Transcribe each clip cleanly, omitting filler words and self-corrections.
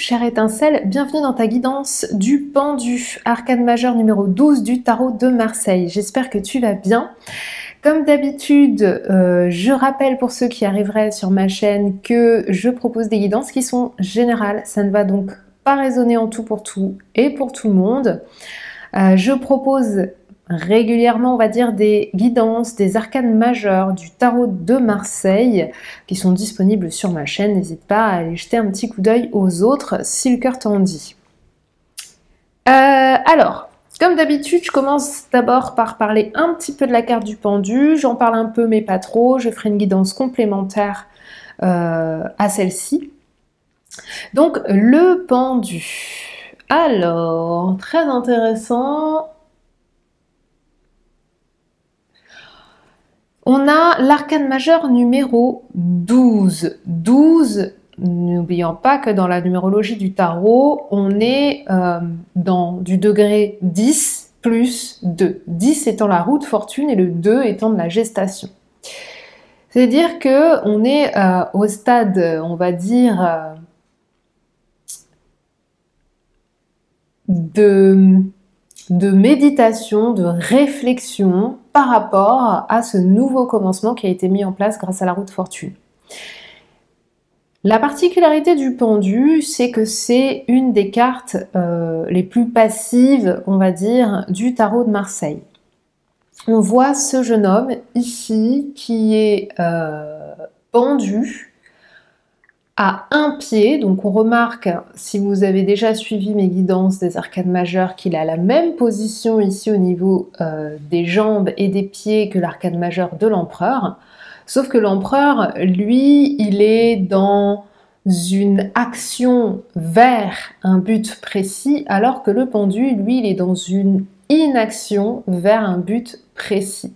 chère étincelle, bienvenue dans ta guidance du pendu, arcane majeur numéro 12 du tarot de Marseille. J'espère que tu vas bien. Comme d'habitude, je rappelle pour ceux qui arriveraient sur ma chaîne que je propose des guidances qui sont générales. Ça ne va donc pas résonner en tout pour tout et pour tout le monde. Je propose régulièrement, on va dire, des guidances, des arcanes majeurs du tarot de Marseille qui sont disponibles sur ma chaîne. N'hésite pas à aller jeter un petit coup d'œil aux autres si le cœur t'en dit. Alors, comme d'habitude, je commence d'abord par parler un petit peu de la carte du pendu. J'en parle un peu mais pas trop. Je ferai une guidance complémentaire à celle-ci. Donc, le pendu. Alors, très intéressant. On a l'arcane majeur numéro 12. 12, n'oublions pas que dans la numérologie du tarot, on est dans du degré 10 plus 2. 10 étant la roue de fortune et le 2 étant de la gestation. C'est-à-dire qu'on est au stade, on va dire, de méditation, de réflexion par rapport à ce nouveau commencement qui a été mis en place grâce à la roue de fortune. La particularité du pendu, c'est que c'est une des cartes les plus passives, on va dire, du tarot de Marseille. On voit ce jeune homme ici qui est pendu à un pied, donc on remarque, si vous avez déjà suivi mes guidances des arcanes majeures, qu'il a la même position ici au niveau des jambes et des pieds que l'arcane majeur de l'empereur, sauf que l'empereur, lui, il est dans une action vers un but précis, alors que le pendu, lui, il est dans une inaction vers un but précis.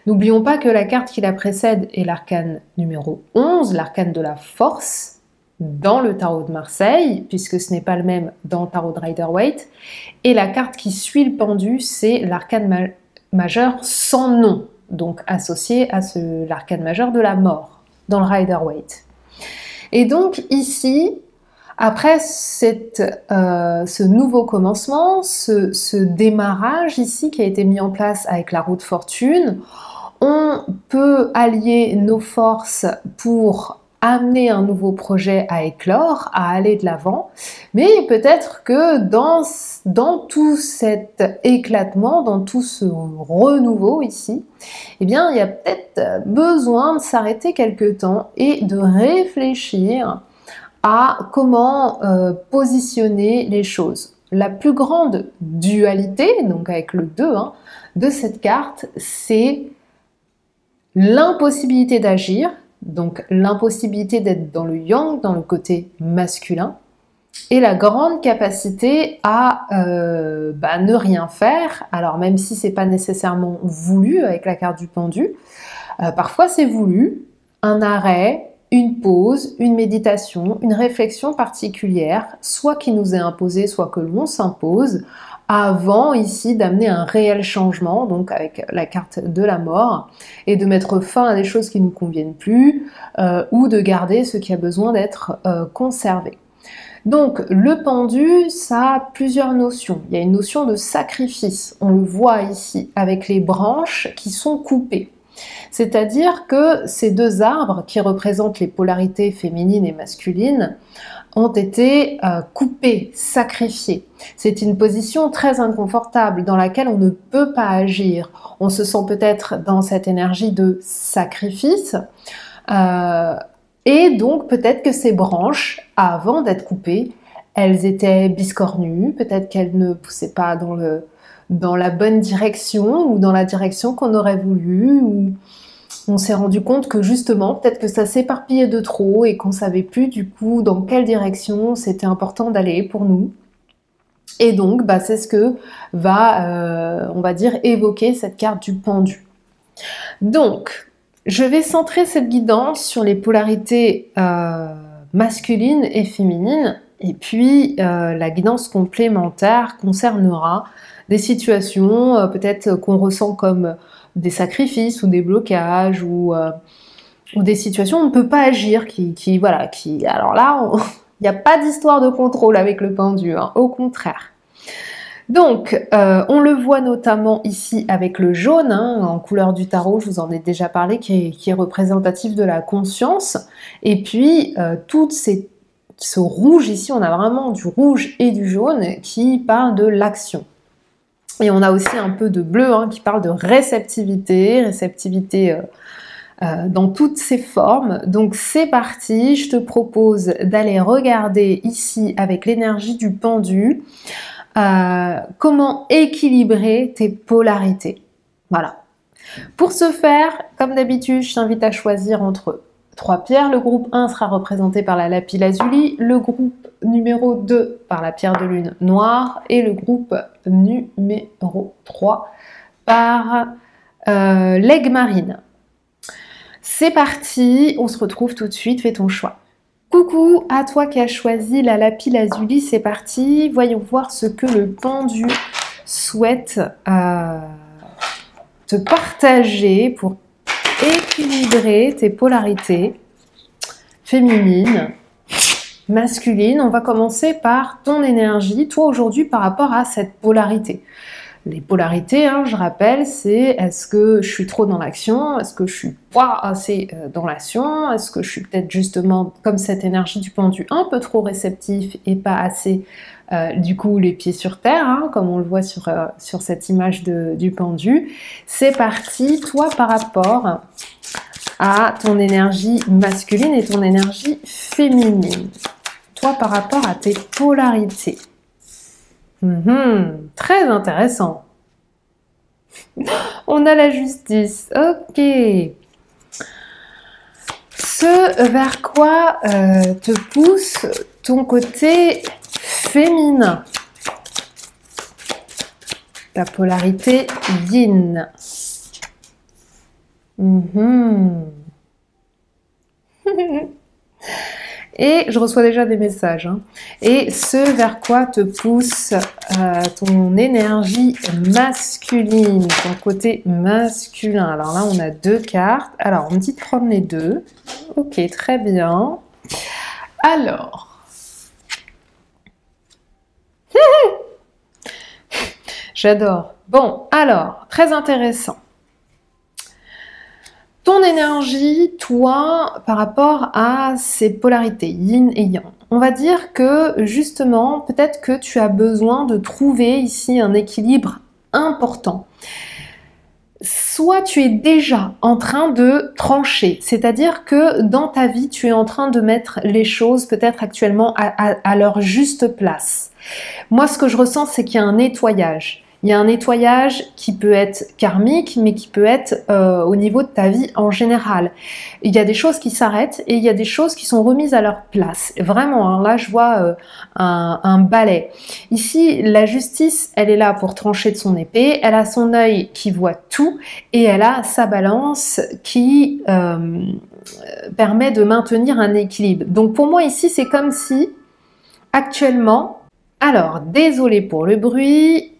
N'oublions pas que la carte qui la précède est l'arcane numéro 11, l'arcane de la force, dans le tarot de Marseille, puisque ce n'est pas le même dans le tarot de Rider-Waite. Et la carte qui suit le pendu, c'est l'arcane majeur sans nom, donc associé à l'arcane majeur de la mort, dans le Rider-Waite. Et donc ici, après ce nouveau commencement, ce démarrage ici qui a été mis en place avec la roue de fortune, on peut allier nos forces pour amener un nouveau projet à éclore, à aller de l'avant, mais peut-être que dans tout cet éclatement, dans tout ce renouveau ici, eh bien, il y a peut-être besoin de s'arrêter quelque temps et de réfléchir à comment positionner les choses. La plus grande dualité, donc avec le 2, de cette carte, c'est l'impossibilité d'agir, donc l'impossibilité d'être dans le yang, dans le côté masculin, et la grande capacité à ne rien faire, alors même si c'est pas nécessairement voulu avec la carte du pendu, parfois c'est voulu, un arrêt, une pause, une méditation, une réflexion particulière, soit qui nous est imposée, soit que l'on s'impose, avant ici d'amener un réel changement, donc avec la carte de la mort, et de mettre fin à des choses qui ne nous conviennent plus, ou de garder ce qui a besoin d'être conservé. Donc le pendu, ça a plusieurs notions. Il y a une notion de sacrifice, on le voit ici, avec les branches qui sont coupées. C'est-à-dire que ces deux arbres, qui représentent les polarités féminines et masculines, ont été coupés, sacrifiés. C'est une position très inconfortable dans laquelle on ne peut pas agir. On se sent peut-être dans cette énergie de sacrifice, et donc peut-être que ces branches, avant d'être coupées, elles étaient biscornues, peut-être qu'elles ne poussaient pas dans la bonne direction ou dans la direction qu'on aurait voulu, ou on s'est rendu compte que justement, peut-être que ça s'éparpillait de trop et qu'on savait plus du coup dans quelle direction c'était important d'aller pour nous. Et donc, c'est ce que va, on va dire, évoquer cette carte du pendu. Donc, je vais centrer cette guidance sur les polarités masculines et féminines, et puis la guidance complémentaire concernera des situations peut-être qu'on ressent comme des sacrifices ou des blocages ou des situations où on ne peut pas agir, alors là Il n'y a pas d'histoire de contrôle avec le pendu, hein, au contraire. Donc, on le voit notamment ici avec le jaune, hein, en couleur du tarot, je vous en ai déjà parlé, qui est représentatif de la conscience. Et puis, ce rouge ici, on a vraiment du rouge et du jaune qui parlent de l'action. Et on a aussi un peu de bleu hein, qui parle de réceptivité dans toutes ses formes. Donc c'est parti, je te propose d'aller regarder ici avec l'énergie du pendu comment équilibrer tes polarités. Voilà. Pour ce faire, comme d'habitude, je t'invite à choisir entre 3 pierres. Le groupe 1 sera représenté par la lapis lazuli, le groupe numéro 2 par la pierre de lune noire et le groupe numéro 3 par l'aigle marine. C'est parti, on se retrouve tout de suite, fais ton choix. Coucou à toi qui as choisi la lapis lazuli, c'est parti. Voyons voir ce que le pendu souhaite te partager pour équilibrer tes polarités féminines, masculines. On va commencer par ton énergie, toi aujourd'hui par rapport à cette polarité. Les polarités, hein, je rappelle, c'est est-ce que je suis trop dans l'action, est-ce que je suis pas assez dans l'action, est-ce que je suis peut-être justement comme cette énergie du pendu un peu trop réceptif et pas assez du coup les pieds sur terre, hein, comme on le voit sur cette image du pendu. C'est parti, toi par rapport à ton énergie masculine et ton énergie féminine. Toi par rapport à tes polarités. Très intéressant. On a la justice. Ok. Ce vers quoi te pousse ton côté féminin. Ta polarité yin. Et je reçois déjà des messages. Hein. Et ce vers quoi te pousse ton énergie masculine, ton côté masculin. Alors là, on a 2 cartes. Alors, on me dit de prendre les 2. Ok, très bien. Alors. J'adore. Bon, alors, très intéressant. Ton énergie, toi, par rapport à ces polarités, yin et yang. On va dire que, justement, peut-être que tu as besoin de trouver ici un équilibre important. Soit tu es déjà en train de trancher, c'est-à-dire que dans ta vie, tu es en train de mettre les choses peut-être actuellement à leur juste place. Moi, ce que je ressens, c'est qu'il y a un nettoyage. Il y a un nettoyage qui peut être karmique, mais qui peut être au niveau de ta vie en général. Il y a des choses qui s'arrêtent et il y a des choses qui sont remises à leur place. Vraiment, hein, là, je vois un balai. Ici, la justice, elle est là pour trancher de son épée. Elle a son œil qui voit tout et elle a sa balance qui permet de maintenir un équilibre. Donc, pour moi, ici, c'est comme si, actuellement... Alors, désolé pour le bruit...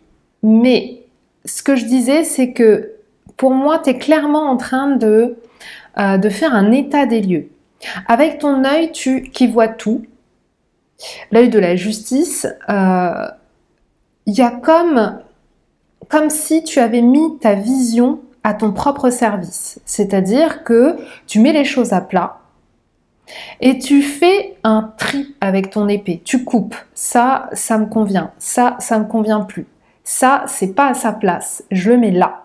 Mais ce que je disais, c'est que pour moi, tu es clairement en train de faire un état des lieux. Avec ton œil qui voit tout, l'œil de la justice, il y a comme si tu avais mis ta vision à ton propre service. C'est-à-dire que tu mets les choses à plat et tu fais un tri avec ton épée. Tu coupes. Ça me convient. Ça me convient plus. Ça, c'est pas à sa place, je le mets là.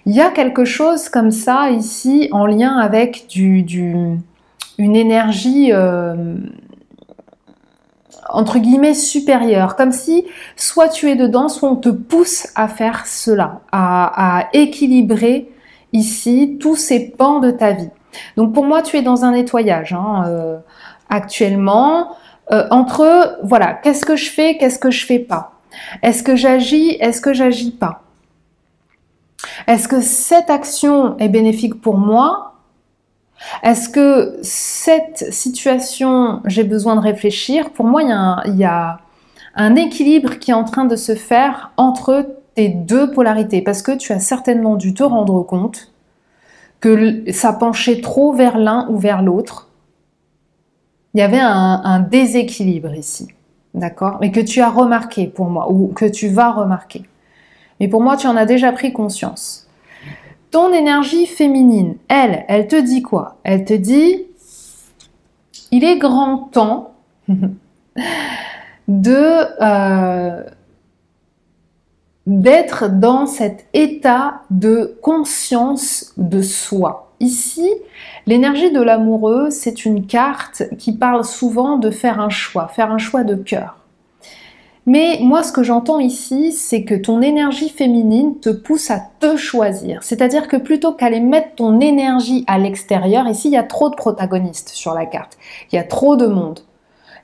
Il y a quelque chose comme ça ici en lien avec une énergie entre guillemets supérieure, comme si soit tu es dedans, soit on te pousse à faire cela, à équilibrer ici tous ces pans de ta vie. Donc pour moi, tu es dans un nettoyage hein, actuellement entre voilà, qu'est-ce que je fais pas. Est-ce que j'agis? Est-ce que j'agis pas? Est-ce que cette action est bénéfique pour moi? Est-ce que cette situation, j'ai besoin de réfléchir? Pour moi, il y a un équilibre qui est en train de se faire entre tes 2 polarités parce que tu as certainement dû te rendre compte que ça penchait trop vers l'un ou vers l'autre. il y avait un déséquilibre ici, d'accord? Mais que tu as remarqué pour moi, ou que tu vas remarquer. Mais pour moi, tu en as déjà pris conscience. Ton énergie féminine, elle te dit quoi? Elle te dit, il est grand temps d'être dans cet état de conscience de soi. Ici, l'énergie de l'amoureux, c'est une carte qui parle souvent de faire un choix de cœur. Mais moi, ce que j'entends ici, c'est que ton énergie féminine te pousse à te choisir. C'est-à-dire que plutôt qu'aller mettre ton énergie à l'extérieur, ici, il y a trop de protagonistes sur la carte. Il y a trop de monde.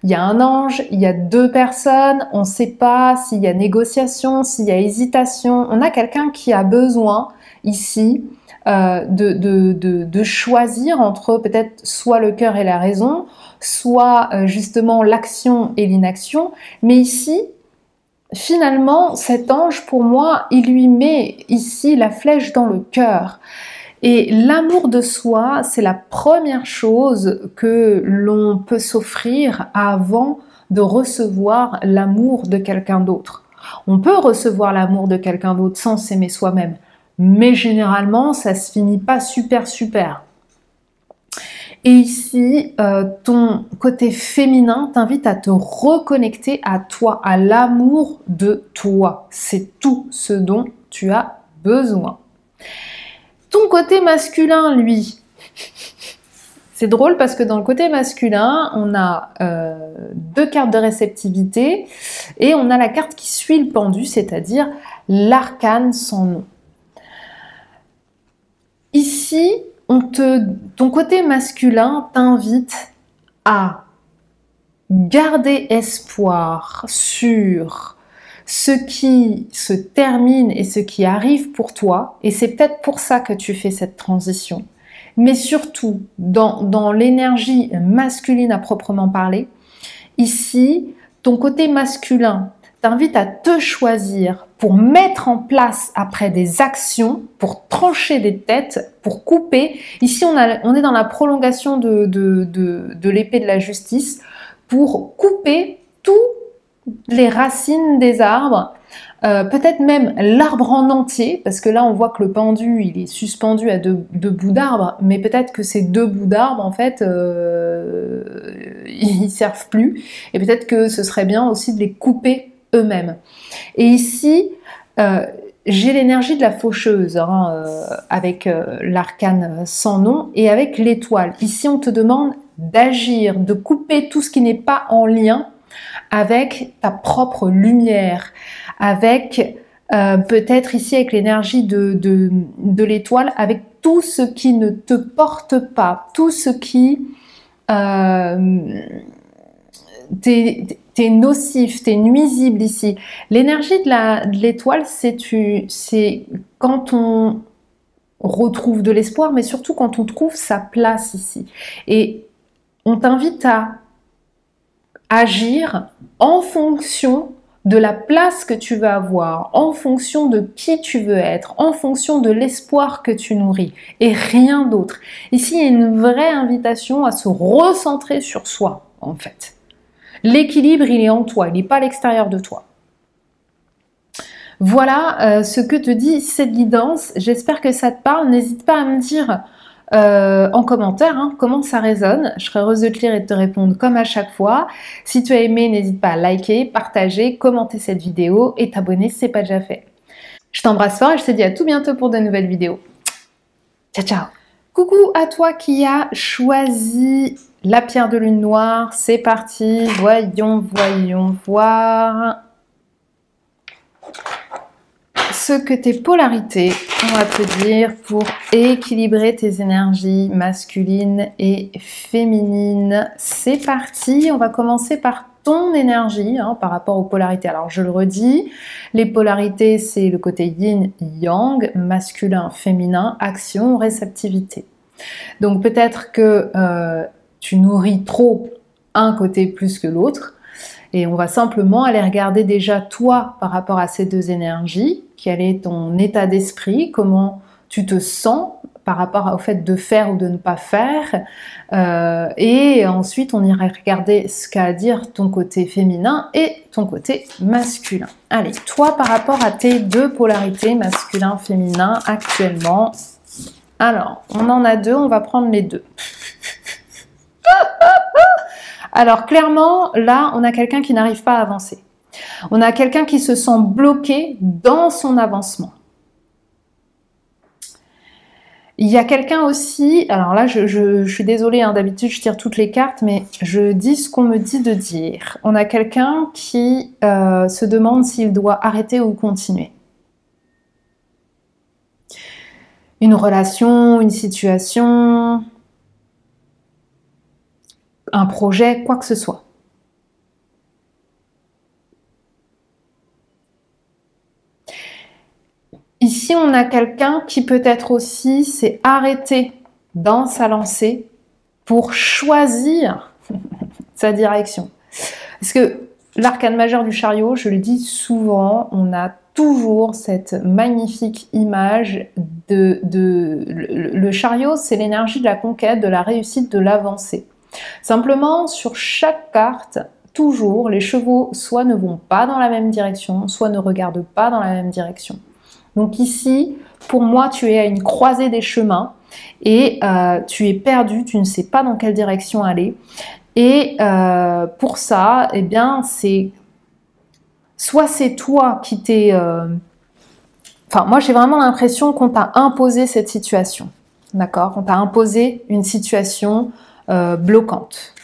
Il y a un ange, il y a deux personnes, on ne sait pas s'il y a négociation, s'il y a hésitation. On a quelqu'un qui a besoin ici de choisir entre peut-être soit le cœur et la raison, soit justement l'action et l'inaction. Mais ici, finalement, cet ange, pour moi, il lui met ici la flèche dans le cœur. Et l'amour de soi, c'est la première chose que l'on peut s'offrir avant de recevoir l'amour de quelqu'un d'autre. On peut recevoir l'amour de quelqu'un d'autre sans s'aimer soi-même, mais généralement, ça se finit pas super. Et ici, ton côté féminin t'invite à te reconnecter à toi, à l'amour de toi. C'est tout ce dont tu as besoin. Ton côté masculin, lui, c'est drôle parce que dans le côté masculin, on a deux cartes de réceptivité et on a la carte qui suit le pendu, c'est-à-dire l'arcane sans nom. Ici, ton côté masculin t'invite à garder espoir sur ce qui se termine et ce qui arrive pour toi, et c'est peut-être pour ça que tu fais cette transition. Mais surtout, dans l'énergie masculine à proprement parler, ici, ton côté masculin t'invite à te choisir pour mettre en place après des actions, pour trancher des têtes, pour couper. Ici, on est dans la prolongation de l'épée de la justice, pour couper toutes les racines des arbres, peut-être même l'arbre en entier, parce que là on voit que le pendu il est suspendu à deux bouts d'arbre, mais peut-être que ces deux bouts d'arbre en fait ils servent plus, et peut-être que ce serait bien aussi de les couper eux-mêmes. Et ici j'ai l'énergie de la faucheuse avec l'arcane sans nom et avec l'étoile. Ici on te demande d'agir, de couper tout ce qui n'est pas en lien avec ta propre lumière, avec peut-être ici avec l'énergie de l'étoile, avec tout ce qui ne te porte pas, tout ce qui t'es nocif, t'es nuisible ici. L'énergie de l'étoile, c'est quand on retrouve de l'espoir, mais surtout quand on trouve sa place ici. Et on t'invite à agir en fonction de la place que tu veux avoir, en fonction de qui tu veux être, en fonction de l'espoir que tu nourris, et rien d'autre. Ici, il y a une vraie invitation à se recentrer sur soi, en fait. L'équilibre, il est en toi, il n'est pas à l'extérieur de toi. Voilà ce que te dit cette guidance. J'espère que ça te parle. N'hésite pas à me dire en commentaire comment ça résonne. Je serai heureuse de te lire et de te répondre comme à chaque fois. Si tu as aimé, n'hésite pas à liker, partager, commenter cette vidéo et t'abonner si ce n'est pas déjà fait. Je t'embrasse fort et je te dis à tout bientôt pour de nouvelles vidéos. Ciao, ciao. Coucou à toi qui as choisi la pierre de lune noire. C'est parti. Voyons voir ce que tes polarités ont à te dire pour équilibrer tes énergies masculines et féminines. C'est parti, on va commencer par ton énergie par rapport aux polarités. Alors je le redis, les polarités c'est le côté yin-yang, masculin, féminin, action, réceptivité. Donc peut-être que tu nourris trop un côté plus que l'autre. Et on va simplement aller regarder déjà toi par rapport à ces deux énergies, quel est ton état d'esprit, comment tu te sens par rapport au fait de faire ou de ne pas faire. Et ensuite, on irait regarder ce qu'a à dire ton côté féminin et ton côté masculin. Allez, toi, par rapport à tes deux polarités, masculin-féminin, actuellement. Alors, on en a deux, on va prendre les deux. Alors, clairement, là, on a quelqu'un qui n'arrive pas à avancer. On a quelqu'un qui se sent bloqué dans son avancement. Il y a quelqu'un aussi, alors là je suis désolée, hein, d'habitude je tire toutes les cartes, mais je dis ce qu'on me dit de dire. On a quelqu'un qui se demande s'il doit arrêter ou continuer. Une relation, une situation, un projet, quoi que ce soit. Ici, on a quelqu'un qui peut-être aussi s'est arrêté dans sa lancée pour choisir sa direction. Parce que l'arcane majeur du chariot, je le dis souvent, on a toujours cette magnifique image le chariot, c'est l'énergie de la conquête, de la réussite, de l'avancée. Simplement, sur chaque carte, toujours, les chevaux soit ne vont pas dans la même direction, soit ne regardent pas dans la même direction. Donc ici, pour moi, tu es à une croisée des chemins et tu es perdu, tu ne sais pas dans quelle direction aller. Et pour ça, eh bien, soit c'est toi qui t'es... Enfin, moi, j'ai vraiment l'impression qu'on t'a imposé cette situation. D'accord? On t'a imposé une situation bloquante.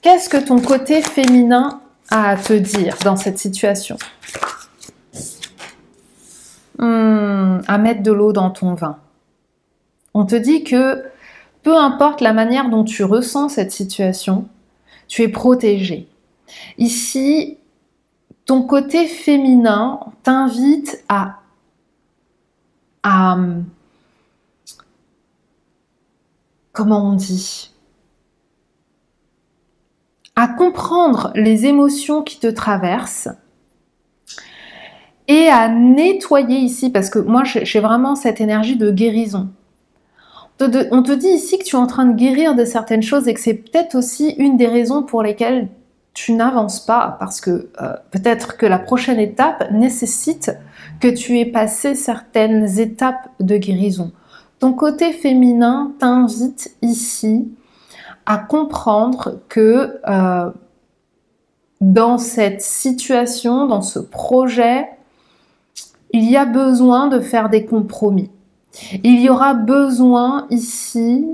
Qu'est-ce que ton côté féminin à te dire dans cette situation? À mettre de l'eau dans ton vin. On te dit que peu importe la manière dont tu ressens cette situation, tu es protégé. Ici, ton côté féminin t'invite à comment on dit? À comprendre les émotions qui te traversent et à nettoyer ici, parce que moi j'ai vraiment cette énergie de guérison. On te dit ici que tu es en train de guérir de certaines choses et que c'est peut-être aussi une des raisons pour lesquelles tu n'avances pas, parce que peut-être que la prochaine étape nécessite que tu aies passé certaines étapes de guérison. Ton côté féminin t'invite ici à comprendre que dans cette situation, dans ce projet, il y a besoin de faire des compromis. Il y aura besoin ici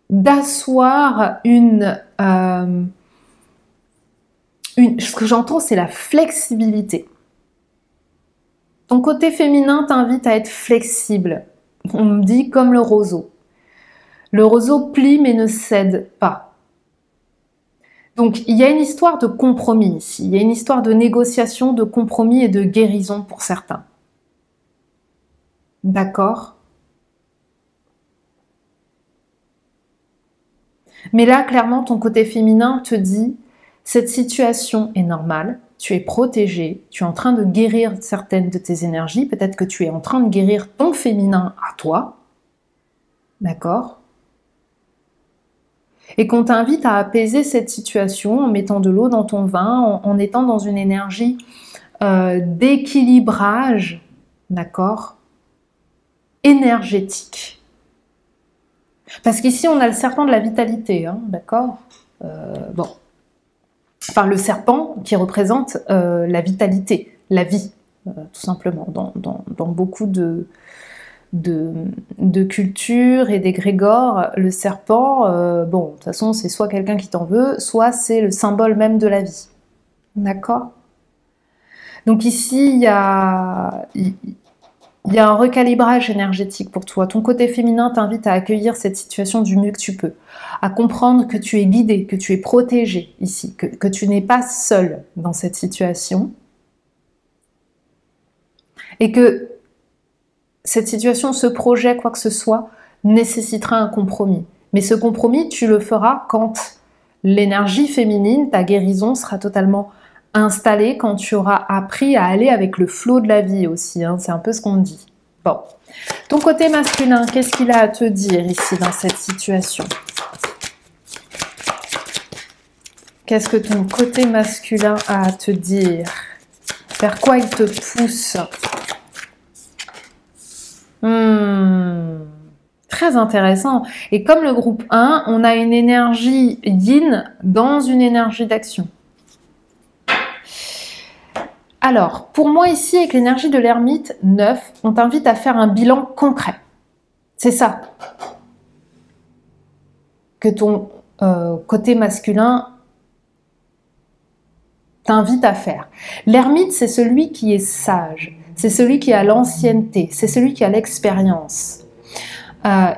d'asseoir ce que j'entends, c'est la flexibilité. Ton côté féminin t'invite à être flexible. On me dit comme le roseau. Le roseau plie mais ne cède pas. Donc il y a une histoire de compromis ici. Il y a une histoire de négociation, de compromis et de guérison pour certains. D'accord? Mais là, clairement, ton côté féminin te dit cette situation est normale, tu es protégé, tu es en train de guérir certaines de tes énergies, peut-être que tu es en train de guérir ton féminin à toi. D'accord? Et qu'on t'invite à apaiser cette situation en mettant de l'eau dans ton vin, en étant dans une énergie d'équilibrage, d'accord, énergétique. Parce qu'ici, on a le serpent de la vitalité, hein, d'accord, bon. Enfin, le serpent qui représente la vitalité, la vie, tout simplement, dans beaucoup de culture et d'égrégore, le serpent, bon, de toute façon, c'est soit quelqu'un qui t'en veut, soit c'est le symbole même de la vie. D'accord? Donc ici, il y a un recalibrage énergétique pour toi. Ton côté féminin t'invite à accueillir cette situation du mieux que tu peux, à comprendre que tu es guidé, que tu es protégé ici, que tu n'es pas seul dans cette situation, et que cette situation, ce projet, quoi que ce soit, nécessitera un compromis. Mais ce compromis, tu le feras quand l'énergie féminine, ta guérison, sera totalement installé quand tu auras appris à aller avec le flot de la vie aussi, hein, c'est un peu ce qu'on dit. Bon, ton côté masculin, qu'est-ce qu'il a à te dire ici dans cette situation? Qu'est-ce que ton côté masculin a à te dire? Vers quoi il te pousse? Très intéressant. Et comme le groupe 1, on a une énergie yin dans une énergie d'action. Alors, pour moi ici, avec l'énergie de l'ermite 9, on t'invite à faire un bilan concret. C'est ça que ton côté masculin t'invite à faire. L'ermite, c'est celui qui est sage, c'est celui qui a l'ancienneté, c'est celui qui a l'expérience.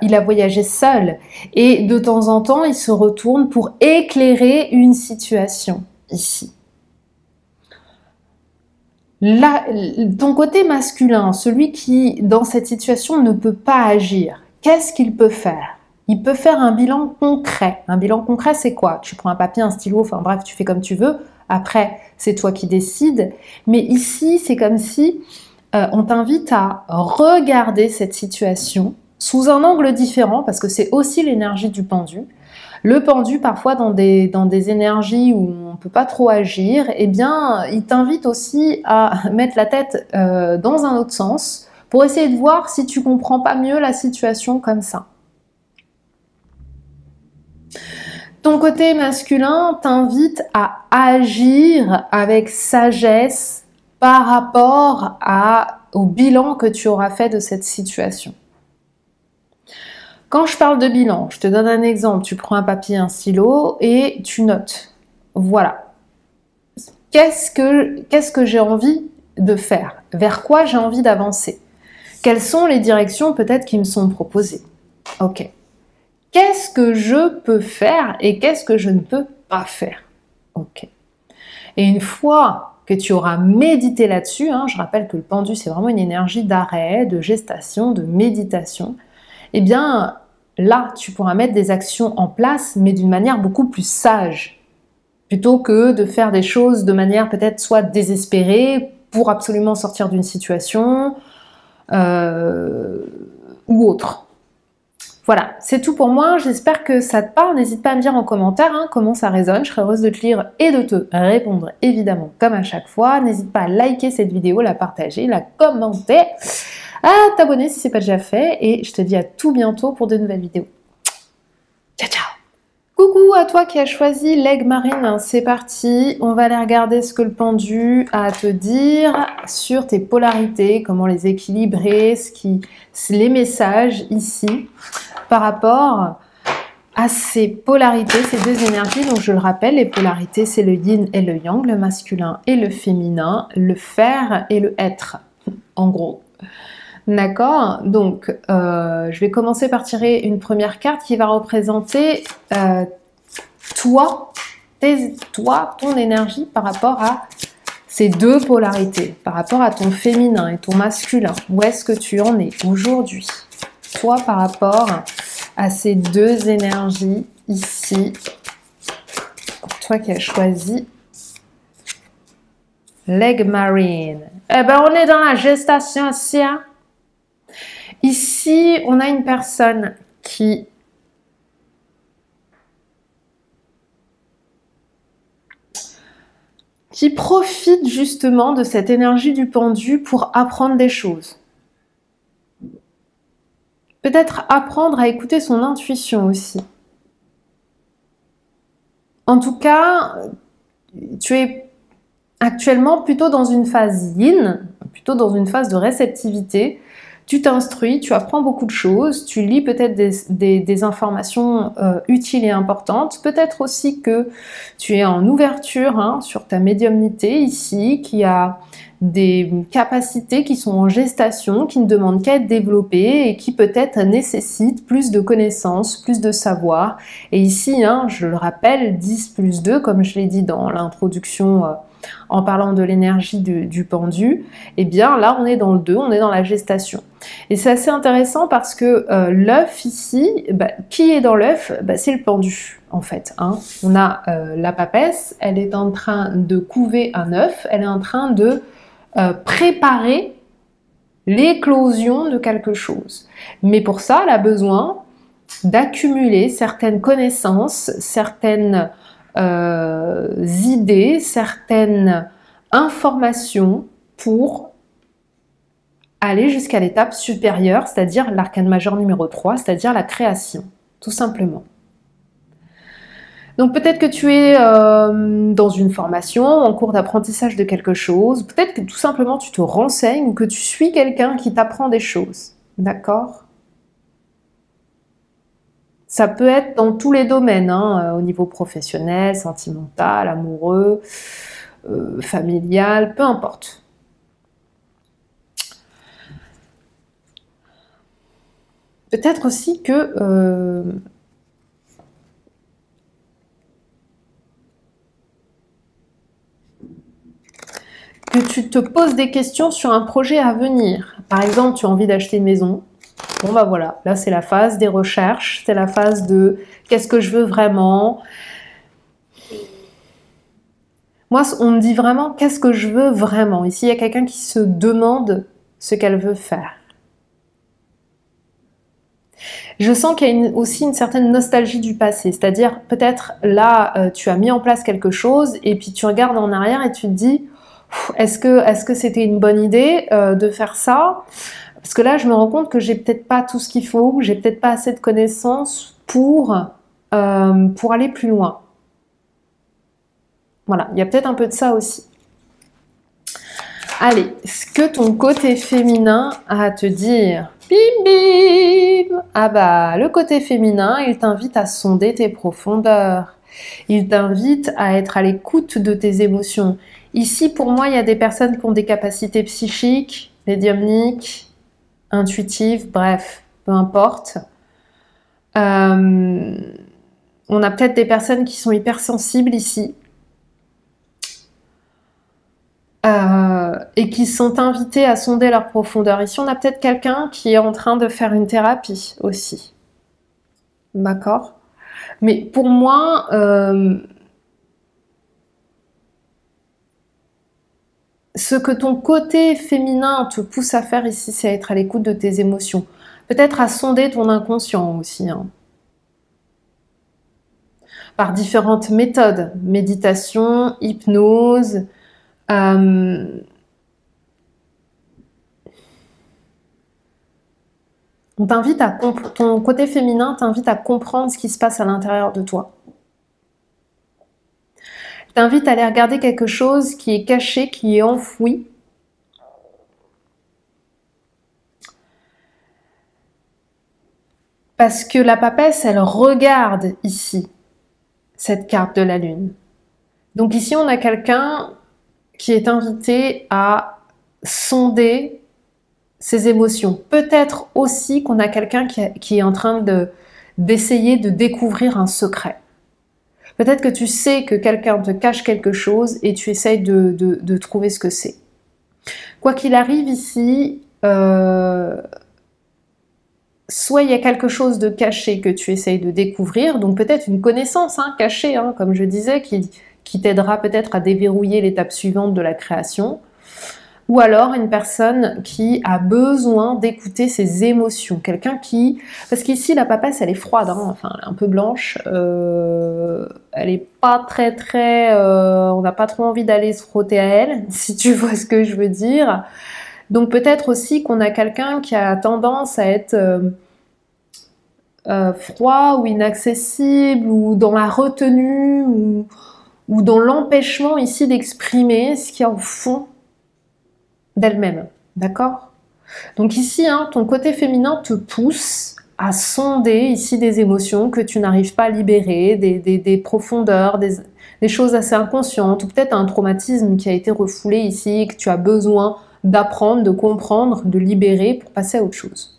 Il a voyagé seul et de temps en temps, il se retourne pour éclairer une situation ici. Là, ton côté masculin, celui qui, dans cette situation, ne peut pas agir, qu'est-ce qu'il peut faire? Il peut faire un bilan concret. Un bilan concret, c'est quoi? Tu prends un papier, un stylo, enfin bref, tu fais comme tu veux. Après, c'est toi qui décides. Mais ici, c'est comme si on t'invite à regarder cette situation sous un angle différent, parce que c'est aussi l'énergie du pendu. Le pendu, parfois, dans des énergies où on ne peut pas trop agir, eh bien, il t'invite aussi à mettre la tête dans un autre sens pour essayer de voir si tu comprends pas mieux la situation comme ça. Ton côté masculin t'invite à agir avec sagesse par rapport au bilan que tu auras fait de cette situation. Quand je parle de bilan, je te donne un exemple. Tu prends un papier, un stylo et tu notes. Voilà. Qu'est-ce que j'ai envie de faire? Vers quoi j'ai envie d'avancer? Quelles sont les directions peut-être qui me sont proposées? Ok. Qu'est-ce que je peux faire et qu'est-ce que je ne peux pas faire? Ok. Et une fois que tu auras médité là-dessus, hein, je rappelle que le pendu, c'est vraiment une énergie d'arrêt, de gestation, de méditation, eh bien, là, tu pourras mettre des actions en place, mais d'une manière beaucoup plus sage, plutôt que de faire des choses de manière peut-être soit désespérée, pour absolument sortir d'une situation, ou autre. Voilà, c'est tout pour moi, j'espère que ça te parle, n'hésite pas à me dire en commentaire hein, comment ça résonne, je serai heureuse de te lire et de te répondre évidemment comme à chaque fois. N'hésite pas à liker cette vidéo, la partager, la commenter, à t'abonner si ce n'est pas déjà fait et je te dis à tout bientôt pour de nouvelles vidéos. Ciao ciao. Coucou à toi qui as choisi l'aigle marine, c'est parti, on va aller regarder ce que le pendu a à te dire sur tes polarités, comment les équilibrer, les messages ici par rapport à ces polarités, ces deux énergies. Donc je le rappelle, les polarités c'est le yin et le yang, le masculin et le féminin, le faire et le être, en gros. D'accord, donc je vais commencer par tirer une première carte qui va représenter toi, ton énergie par rapport à ces deux polarités, par rapport à ton féminin et ton masculin. Où est-ce que tu en es aujourd'hui? Toi par rapport à ces deux énergies ici, toi qui as choisi l'aigle marine. Eh ben on est dans la gestation aussi, hein? Ici, on a une personne qui profite justement de cette énergie du pendu pour apprendre des choses. Peut-être apprendre à écouter son intuition aussi. En tout cas, tu es actuellement plutôt dans une phase yin, plutôt dans une phase de réceptivité. Tu t'instruis, tu apprends beaucoup de choses, tu lis peut-être des informations utiles et importantes. Peut-être aussi que tu es en ouverture hein, sur ta médiumnité ici, qui a des capacités qui sont en gestation, qui ne demandent qu'à être développées et qui peut-être nécessitent plus de connaissances, plus de savoir. Et ici, hein, je le rappelle, 10 plus 2, comme je l'ai dit dans l'introduction en parlant de l'énergie du pendu, eh bien là on est dans le 2, on est dans la gestation. Et c'est assez intéressant parce que l'œuf ici, qui est dans l'œuf? C'est le pendu en fait. Hein. On a la papesse, elle est en train de couver un œuf, elle est en train de préparer l'éclosion de quelque chose. Mais pour ça, elle a besoin d'accumuler certaines connaissances, certaines idées, certaines informations pour aller jusqu'à l'étape supérieure, c'est-à-dire l'arcane majeur numéro 3, c'est-à-dire la création, tout simplement. Donc peut-être que tu es dans une formation, en cours d'apprentissage de quelque chose, peut-être que tout simplement tu te renseignes ou que tu suis quelqu'un qui t'apprend des choses, d'accord? Ça peut être dans tous les domaines, hein, au niveau professionnel, sentimental, amoureux, familial, peu importe. Peut-être aussi que tu te poses des questions sur un projet à venir. Par exemple, tu as envie d'acheter une maison. Bon voilà, là c'est la phase des recherches, c'est la phase de qu'est-ce que je veux vraiment. Moi, on me dit vraiment qu'est-ce que je veux vraiment. Ici, il y a quelqu'un qui se demande ce qu'elle veut faire. Je sens qu'il y a aussi une certaine nostalgie du passé, c'est-à-dire peut-être là, tu as mis en place quelque chose et puis tu regardes en arrière et tu te dis est-ce que c'était une bonne idée de faire ça? Parce que là, je me rends compte que j'ai peut-être pas tout ce qu'il faut, j'ai peut-être pas assez de connaissances pour aller plus loin. Voilà, il y a peut-être un peu de ça aussi. Allez, ce que ton côté féminin a à te dire? Bim bim! Ah le côté féminin, il t'invite à sonder tes profondeurs. Il t'invite à être à l'écoute de tes émotions. Ici, pour moi, il y a des personnes qui ont des capacités psychiques, médiumniques, intuitives, bref, peu importe. On a peut-être des personnes qui sont hypersensibles ici. Et qui sont invités à sonder leur profondeur. Ici, on a peut-être quelqu'un qui est en train de faire une thérapie aussi. D'accord? Mais pour moi, ce que ton côté féminin te pousse à faire ici, c'est à être à l'écoute de tes émotions. Peut-être à sonder ton inconscient aussi. Hein. Par différentes méthodes. Méditation, hypnose... on t'invite à ton côté féminin t'invite à comprendre ce qui se passe à l'intérieur de toi. T'invite à aller regarder quelque chose qui est caché, qui est enfoui. Parce que la papesse, elle regarde ici cette carte de la lune. Donc ici, on a quelqu'un qui est invité à sonder ses émotions. Peut-être aussi qu'on a quelqu'un qui est en train d'essayer de découvrir un secret. Peut-être que tu sais que quelqu'un te cache quelque chose et tu essayes de trouver ce que c'est. Quoi qu'il arrive ici, soit il y a quelque chose de caché que tu essayes de découvrir, donc peut-être une connaissance cachée, comme je disais, qui t'aidera peut-être à déverrouiller l'étape suivante de la création, ou alors une personne qui a besoin d'écouter ses émotions, quelqu'un qui... Parce qu'ici, la papesse, elle est froide, enfin, elle est un peu blanche, elle est pas très... on n'a pas trop envie d'aller se frotter à elle, si tu vois ce que je veux dire. Donc peut-être aussi qu'on a quelqu'un qui a tendance à être froid ou inaccessible, ou dans la retenue, ou dans l'empêchement ici d'exprimer ce qu'il y a au fond d'elle-même, d'accord? Donc ici, ton côté féminin te pousse à sonder ici des émotions que tu n'arrives pas à libérer, des profondeurs, des choses assez inconscientes, ou peut-être un traumatisme qui a été refoulé ici et que tu as besoin d'apprendre, de comprendre, de libérer pour passer à autre chose.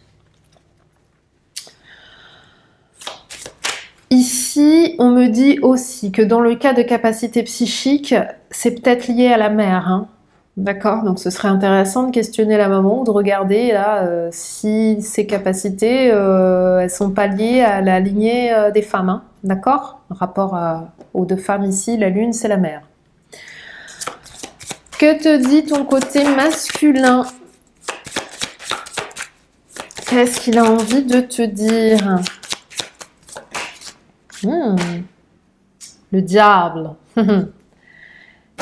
Ici, on me dit aussi que dans le cas de capacité psychique, c'est peut-être lié à la mère, hein. D'accord? Donc ce serait intéressant de questionner la maman ou de regarder là si ces capacités, elles sont pas liées à la lignée des femmes, hein. D'accord? Rapport aux deux femmes ici, la lune c'est la mère. Que te dit ton côté masculin? Qu'est-ce qu'il a envie de te dire? Le diable.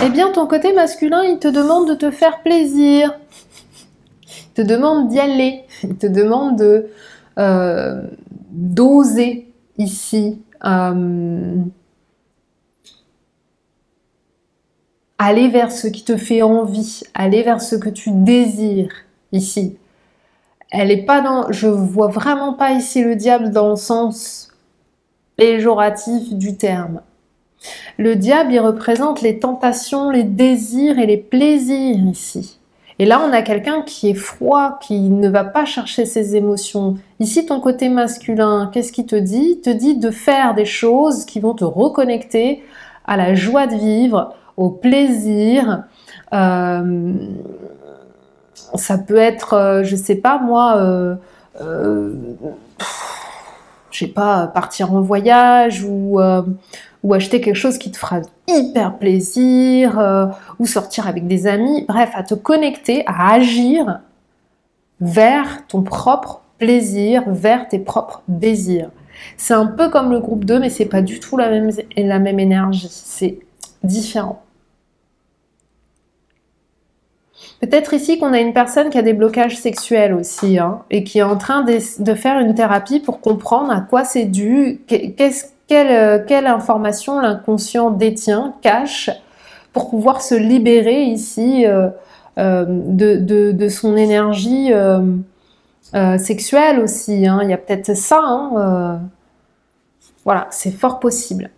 Eh bien, ton côté masculin, il te demande de te faire plaisir. Il te demande d'y aller. Il te demande de d'oser ici. Aller vers ce qui te fait envie. Aller vers ce que tu désires ici. Elle est pas dans... Je vois vraiment pas ici le diable dans le sens péjoratif du terme. Le diable, il représente les tentations, les désirs et les plaisirs ici. Et là, on a quelqu'un qui est froid, qui ne va pas chercher ses émotions. Ici, ton côté masculin, qu'est-ce qu'il te dit? Il te dit de faire des choses qui vont te reconnecter à la joie de vivre, au plaisir. Ça peut être, je sais pas moi... je sais pas, partir en voyage ou acheter quelque chose qui te fera hyper plaisir, ou sortir avec des amis, bref, à te connecter, à agir vers ton propre plaisir, vers tes propres désirs. C'est un peu comme le groupe 2, mais c'est pas du tout la même énergie, c'est différent. Peut-être ici qu'on a une personne qui a des blocages sexuels aussi, hein, et qui est en train de faire une thérapie pour comprendre à quoi c'est dû, quelle information l'inconscient détient, cache, pour pouvoir se libérer ici de son énergie sexuelle aussi, hein. Il y a peut-être ça, hein, voilà, c'est fort possible.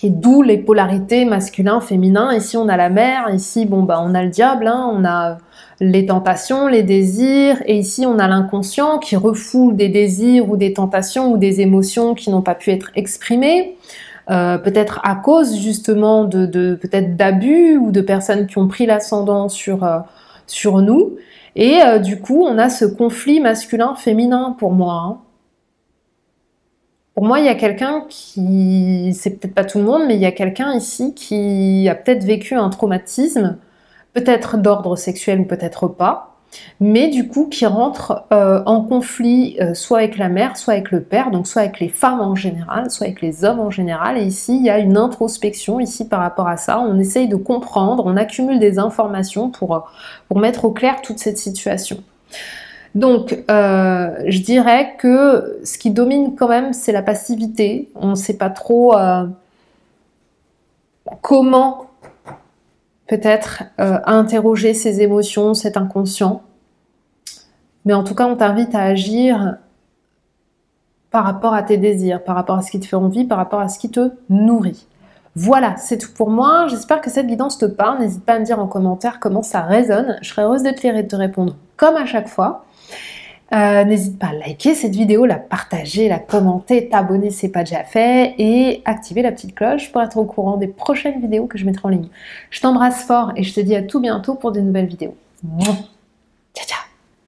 Et d'où les polarités masculin, féminin. Ici, on a la mer. Ici, bon, bah, on a le diable. Hein, on a les tentations, les désirs. Et ici, on a l'inconscient qui refoule des désirs ou des tentations ou des émotions qui n'ont pas pu être exprimées. Peut-être à cause, justement, peut-être d'abus ou de personnes qui ont pris l'ascendant sur nous. Et du coup, on a ce conflit masculin-féminin pour moi, hein. Pour moi, il y a quelqu'un qui, c'est peut-être pas tout le monde, mais il y a quelqu'un ici qui a peut-être vécu un traumatisme, peut-être d'ordre sexuel ou peut-être pas, mais du coup qui rentre en conflit soit avec la mère, soit avec le père, donc soit avec les femmes en général, soit avec les hommes en général. Et ici, il y a une introspection ici par rapport à ça. On essaye de comprendre, on accumule des informations pour mettre au clair toute cette situation. Donc, je dirais que ce qui domine quand même, c'est la passivité. On ne sait pas trop comment peut-être interroger ses émotions, cet inconscient. Mais en tout cas, on t'invite à agir par rapport à tes désirs, par rapport à ce qui te fait envie, par rapport à ce qui te nourrit. Voilà, c'est tout pour moi. J'espère que cette guidance te parle. N'hésite pas à me dire en commentaire comment ça résonne. Je serai heureuse de te lire et de te répondre comme à chaque fois. N'hésite pas à liker cette vidéo, la partager, la commenter, t'abonner si ce n'est pas déjà fait et activer la petite cloche pour être au courant des prochaines vidéos que je mettrai en ligne. Je t'embrasse fort et je te dis à tout bientôt pour de nouvelles vidéos. Ciao, ciao!